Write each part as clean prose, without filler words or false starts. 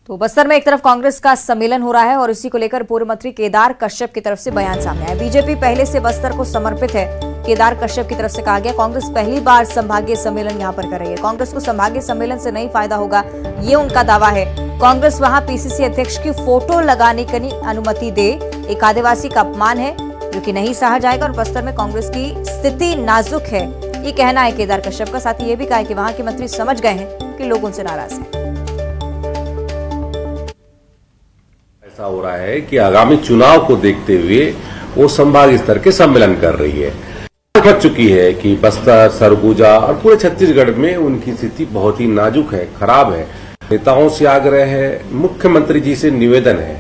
तो बस्तर में एक तरफ कांग्रेस का सम्मेलन हो रहा है और इसी को लेकर पूर्व मंत्री केदार कश्यप की तरफ से बयान सामने आया। बीजेपी पहले से बस्तर को समर्पित है। केदार कश्यप की तरफ से कहा गया कांग्रेस पहली बार संभागीय सम्मेलन यहां पर कर रही है। कांग्रेस को संभागीय सम्मेलन से नहीं फायदा होगा, ये उनका दावा है। कांग्रेस वहां पीसीसी अध्यक्ष की फोटो लगाने की अनुमति दे, एक आदिवासी का अपमान है जो कि नहीं सहा जाएगा और बस्तर में कांग्रेस की स्थिति नाजुक है, ये कहना है केदार कश्यप का। साथ ही ये भी कहा कि वहां के मंत्री समझ गए हैं कि लोग उनसे नाराज हैं। ऐसा हो रहा है कि आगामी चुनाव को देखते हुए वो संभागीय स्तर के सम्मेलन कर रही है। फट चुकी है कि बस्तर, सरगुजा और पूरे छत्तीसगढ़ में उनकी स्थिति बहुत ही नाजुक है, खराब है। नेताओं से आग्रह है, मुख्यमंत्री जी से निवेदन है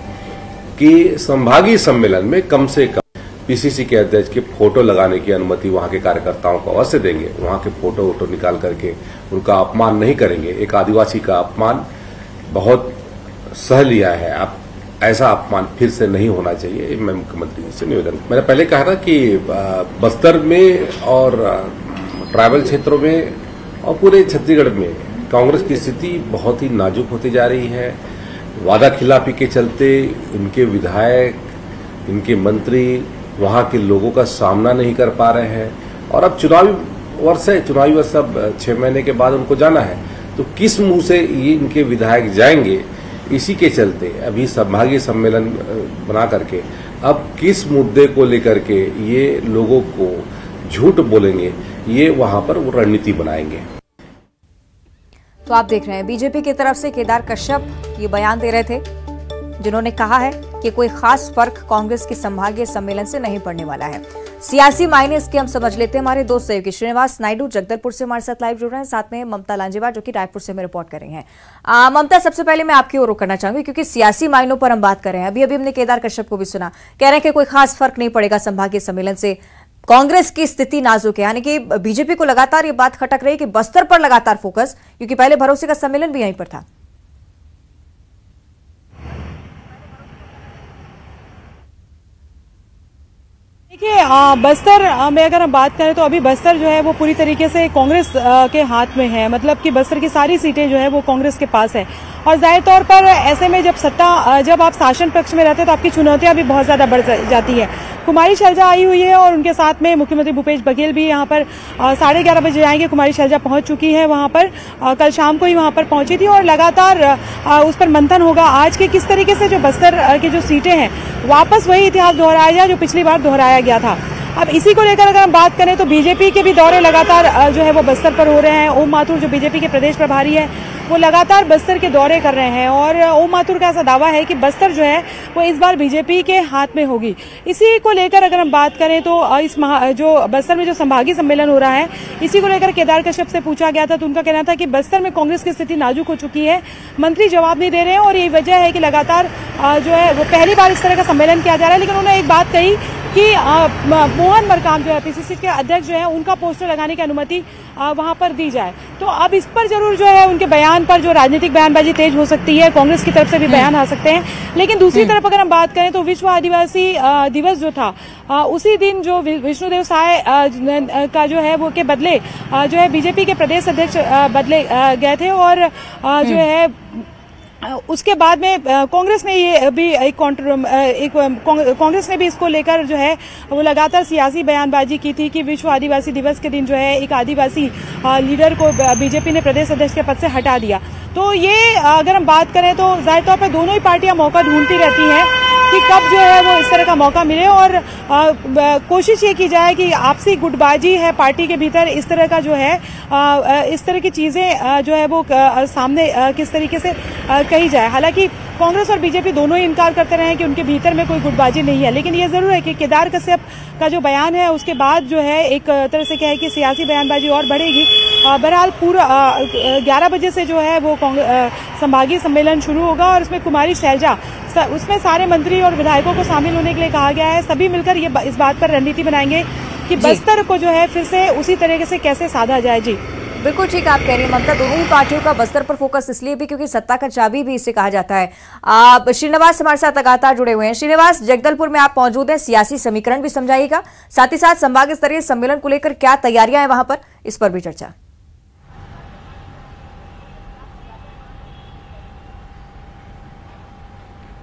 कि संभागीय सम्मेलन में कम से कम पीसीसी के अध्यक्ष के फोटो लगाने की अनुमति वहां के कार्यकर्ताओं को अवश्य देंगे। वहां के फोटो निकाल करके उनका अपमान नहीं करेंगे। एक आदिवासी का अपमान बहुत सह लिया है, आप ऐसा अपमान फिर से नहीं होना चाहिए। मैं मुख्यमंत्री जी से निवेदन, मैंने पहले कहा था कि बस्तर में और ट्राइबल क्षेत्रों में और पूरे छत्तीसगढ़ में कांग्रेस की स्थिति बहुत ही नाजुक होती जा रही है। वादा खिलाफी के चलते इनके विधायक, इनके मंत्री वहां के लोगों का सामना नहीं कर पा रहे हैं और अब चुनावी वर्ष है, चुनावी वर्ष अब 6 महीने के बाद उनको जाना है, तो किस मुंह से ये इनके विधायक जाएंगे? इसी के चलते अभी संभागीय सम्मेलन बना करके अब किस मुद्दे को लेकर के ये लोगों को झूठ बोलेंगे, ये वहां पर वो रणनीति बनाएंगे। तो आप देख रहे हैं बीजेपी की तरफ से केदार कश्यप ये बयान दे रहे थे, जिन्होंने कहा है कि कोई खास फर्क कांग्रेस के संभागीय सम्मेलन से नहीं पड़ने वाला है। सियासी मायने इसके हम समझ लेते हैं। हमारे दोस्त सहयोगी श्रीनिवास नायडू जगदलपुर से हमारे साथ लाइव जुड़ रहे हैं, साथ में ममता लांजेवार जो कि रायपुर से हमें रिपोर्ट कर रही हैं। ममता, सबसे पहले मैं आपकी ओर करना चाहूंगी क्योंकि सियासी मायनों पर हम बात कर रहे हैं। अभी हमने केदार कश्यप को भी सुना, कह रहे हैं कि कोई खास फर्क नहीं पड़ेगा संभागीय सम्मेलन से, कांग्रेस की स्थिति नाजुक है। यानी कि बीजेपी को लगातार ये बात खटक रही है कि बस्तर पर लगातार फोकस, क्योंकि पहले भरोसे का सम्मेलन भी यहीं पर था। देखिए, बस्तर में अगर हम बात करें तो अभी बस्तर जो है वो पूरी तरीके से कांग्रेस के हाथ में है। मतलब कि बस्तर की सारी सीटें जो है वो कांग्रेस के पास है और जाहिर तौर पर ऐसे में जब आप शासन पक्ष में रहते हैं तो आपकी चुनौतियां भी बहुत ज्यादा बढ़ जाती है। कुमारी शैलजा आई हुई है और उनके साथ में मुख्यमंत्री भूपेश बघेल भी यहाँ पर 11:30 बजे आएंगे। कुमारी शैलजा पहुंच चुकी है वहां पर, कल शाम को ही वहां पर पहुंची थी और लगातार उस पर मंथन होगा आज के किस तरीके से जो बस्तर की जो सीटें हैं वापस वही इतिहास दोहराया जाए जो पिछली बार दोहराया गया था। अब इसी को लेकर अगर हम बात करें तो बीजेपी के भी दौरे लगातार जो है वो बस्तर पर हो रहे हैं। ओम माथुर जो बीजेपी के प्रदेश प्रभारी है वो लगातार बस्तर के दौरे कर रहे हैं और ओम माथुर का ऐसा दावा है कि बस्तर जो है वो इस बार बीजेपी के हाथ में होगी। इसी को लेकर अगर हम बात करें तो जो बस्तर में जो संभागीय सम्मेलन हो रहा है इसी को लेकर केदार कश्यप से पूछा गया था तो उनका कहना था कि बस्तर में कांग्रेस की स्थिति नाजुक हो चुकी है, मंत्री जवाब नहीं दे रहे हैं और यही वजह है कि लगातार जो है वो पहली बार इस तरह का सम्मेलन किया जा रहा है। लेकिन उन्होंने एक बात कही कि मोहन मरकाम जो है पीसीसी के अध्यक्ष जो है उनका पोस्टर लगाने की अनुमति वहां पर दी जाए। तो अब इस पर जरूर जो है उनके बयान पर जो राजनीतिक बयानबाजी तेज हो सकती है, कांग्रेस की तरफ से भी बयान आ सकते हैं। लेकिन दूसरी तरफ अगर हम बात करें तो विश्व आदिवासी दिवस जो था उसी दिन जो विष्णुदेव साय का जो है वो के बदले जो है बीजेपी के प्रदेश अध्यक्ष बदले गए थे और जो है उसके बाद में कांग्रेस ने ये भी कांग्रेस ने भी इसको लेकर जो है वो लगातार सियासी बयानबाजी की थी कि विश्व आदिवासी दिवस के दिन जो है एक आदिवासी लीडर को बीजेपी ने प्रदेश अध्यक्ष के पद से हटा दिया। तो ये अगर हम बात करें तो जाहिर तौर पर दोनों ही पार्टियां मौका ढूंढती रहती हैं कि कब जो है वो इस तरह का मौका मिले और कोशिश ये की जाए कि आपसी गुटबाजी है पार्टी के भीतर, इस तरह का जो है इस तरह की चीजें जो है वो सामने किस तरीके से कही जाए। हालांकि कांग्रेस और बीजेपी दोनों ही इनकार करते रहे हैं कि उनके भीतर में कोई गुटबाजी नहीं है, लेकिन ये जरूर है कि केदार कश्यप का जो बयान है उसके बाद जो है एक तरह से क्या है कि सियासी बयानबाजी और बढ़ेगी। बहरहाल पूरा 11 बजे से जो है वो संभागीय सम्मेलन शुरू होगा और इसमें कुमारी शैलजा उसमें सारे मंत्री और विधायकों को शामिल होने के लिए कहा गया है। सभी मिलकर ये इस बात पर रणनीति बनाएंगे कि बस्तर को जो है फिर से उसी तरीके से कैसे साधा जाए। जी बिल्कुल ठीक आप कह रही हैं ममता, दोनों ही पार्टियों का बस्तर पर फोकस इसलिए भी क्योंकि सत्ता का चाबी भी इसे कहा जाता है। श्रीनिवास हमारे साथ लगातार जुड़े हुए हैं। श्रीनिवास, जगदलपुर में आप मौजूद हैं, सियासी समीकरण भी समझाइएगा, साथ ही साथ संभाग स्तरीय सम्मेलन को लेकर क्या तैयारियां हैं वहां पर, इस पर भी चर्चा।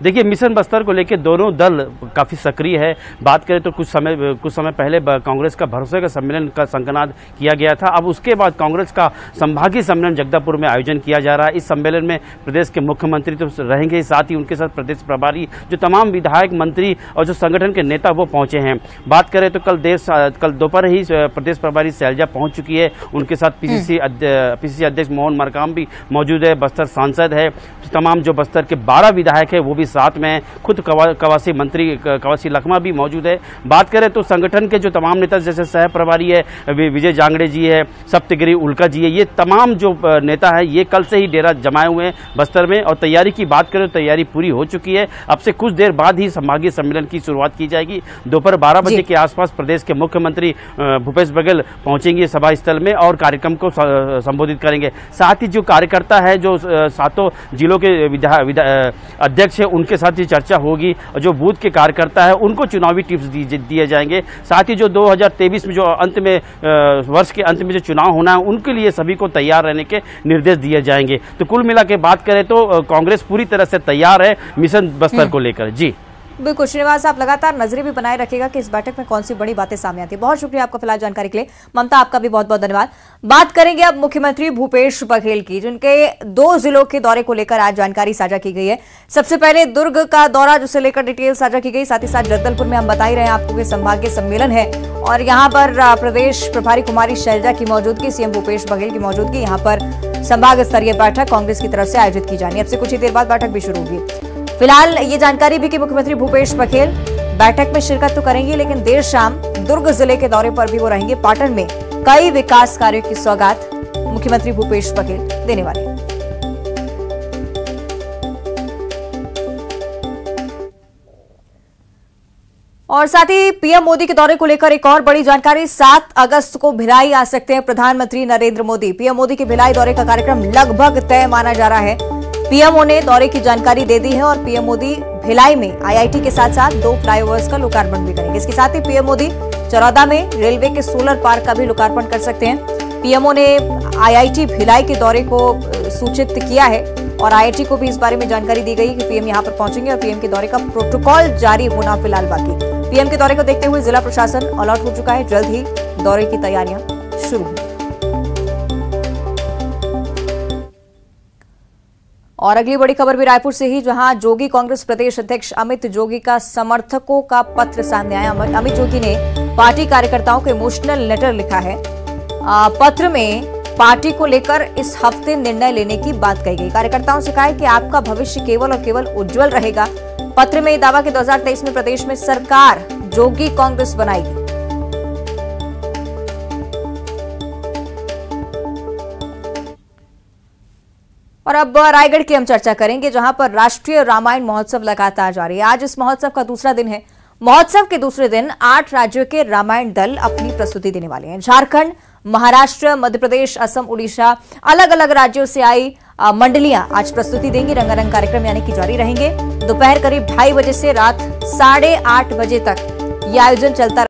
देखिए, मिशन बस्तर को लेकर दोनों दल काफ़ी सक्रिय है। बात करें तो कुछ समय पहले कांग्रेस का भरोसे का सम्मेलन का संकनाद किया गया था। अब उसके बाद कांग्रेस का संभागीय सम्मेलन जगदलपुर में आयोजन किया जा रहा है। इस सम्मेलन में प्रदेश के मुख्यमंत्री तो रहेंगे, साथ ही उनके साथ प्रदेश प्रभारी जो तमाम विधायक, मंत्री और जो संगठन के नेता वो पहुंचे हैं। बात करें तो कल दोपहर ही प्रदेश प्रभारी शैलजा पहुंच चुकी है। उनके साथ पीसीसी अध्यक्ष मोहन मरकाम भी मौजूद है, बस्तर सांसद है, तमाम जो बस्तर के 12 विधायक है वो भी साथ में हैं, खुद कवासी मंत्री कवासी लखमा भी मौजूद है। बात करें तो संगठन के जो तमाम नेता जैसे सह प्रभारी है विजय जांगड़े जी है, सप्तगिरी उल्का जी है, ये तमाम जो नेता है ये कल से ही डेरा जमाए हुए हैं बस्तर में। और तैयारी की बात करें तो तैयारी पूरी हो चुकी है। अब से कुछ देर बाद ही संभागीय सम्मेलन की शुरुआत की जाएगी। दोपहर 12 बजे के आसपास प्रदेश के मुख्यमंत्री भूपेश बघेल पहुंचेंगे सभा स्थल में और कार्यक्रम को संबोधित करेंगे। साथ ही जो कार्यकर्ता है, जो सातों जिलों के अध्यक्ष है, उनके साथ ही चर्चा होगी और जो बूथ के कार्यकर्ता है उनको चुनावी टिप्स दिए जाएंगे। साथ ही जो 2023 में जो वर्ष के अंत में जो चुनाव होना है उनके लिए सभी को तैयार रहने के निर्देश दिए जाएंगे। तो कुल मिला के बात करें तो कांग्रेस पूरी तरह से तैयार है मिशन बस्तर को लेकर। जी बिल्कुल श्रीनिवास, आप लगातार नजरें भी बनाए रखिएगा कि इस बैठक में कौन सी बड़ी बातें सामने आती है। बहुत शुक्रिया आपका फिलहाल जानकारी के लिए। ममता, आपका भी बहुत बहुत धन्यवाद। बात करेंगे अब मुख्यमंत्री भूपेश बघेल की, जिनके 2 जिलों के दौरे को लेकर आज जानकारी साझा की गई है। सबसे पहले दुर्ग का दौरा, जिसे लेकर डिटेल साझा की गई, साथ ही साथ जगदलपुर में हम बता ही रहे हैं आपको कि संभागीय सम्मेलन है और यहाँ पर प्रदेश प्रभारी कुमारी शैलजा की मौजूदगी, सीएम भूपेश बघेल की मौजूदगी, यहाँ पर संभाग स्तरीय बैठक कांग्रेस की तरफ से आयोजित की जानी है। अब से कुछ ही देर बाद बैठक भी शुरू होगी। फिलहाल ये जानकारी भी कि मुख्यमंत्री भूपेश बघेल बैठक में शिरकत तो करेंगे, लेकिन देर शाम दुर्ग जिले के दौरे पर भी वो रहेंगे। पाटन में कई विकास कार्यों की सौगात मुख्यमंत्री भूपेश बघेल देने वाले हैं। और साथ ही पीएम मोदी के दौरे को लेकर एक और बड़ी जानकारी, 7 अगस्त को भिलाई आ सकते हैं प्रधानमंत्री नरेंद्र मोदी। पीएम मोदी के भिलाई दौरे का कार्यक्रम लगभग तय माना जा रहा है। पीएमओ ने दौरे की जानकारी दे दी है और पीएम मोदी भिलाई में आईआईटी के साथ साथ 2 फ्लाईओवर्स का लोकार्पण भी करेंगे। इसके साथ ही पीएम मोदी चरौदा में रेलवे के सोलर पार्क का भी लोकार्पण कर सकते हैं। पीएमओ ने आईआईटी भिलाई के दौरे को सूचित किया है और आईआईटी को भी इस बारे में जानकारी दी गई कि पीएम यहां पर पहुंचेंगे और पीएम के दौरे का प्रोटोकॉल जारी होना फिलहाल बाकी। पीएम के दौरे को देखते हुए जिला प्रशासन अलर्ट हो चुका है। जल्द ही दौरे की तैयारियां शुरू होंगी। और अगली बड़ी खबर भी रायपुर से ही, जहां जोगी कांग्रेस प्रदेश अध्यक्ष अमित जोगी का समर्थकों का पत्र सामने आया। अमित जोगी ने पार्टी कार्यकर्ताओं को इमोशनल लेटर लिखा है। पत्र में पार्टी को लेकर इस हफ्ते निर्णय लेने की बात कही गई। कार्यकर्ताओं से कहा है कि आपका भविष्य केवल और केवल उज्जवल रहेगा। पत्र में दावा कि 2023 में प्रदेश में सरकार जोगी कांग्रेस बनाएगी। और अब रायगढ़ की हम चर्चा करेंगे, जहां पर राष्ट्रीय रामायण महोत्सव लगातार जारी है। आज इस महोत्सव का दूसरा दिन है। महोत्सव के दूसरे दिन 8 राज्यों के रामायण दल अपनी प्रस्तुति देने वाले हैं। झारखंड, महाराष्ट्र, मध्य प्रदेश, असम, उड़ीसा, अलग अलग राज्यों से आई मंडलियां आज प्रस्तुति देंगी। रंगारंग कार्यक्रम यानी कि जारी रहेंगे। दोपहर करीब 2:30 बजे से रात 8:30 बजे तक ये आयोजन चलता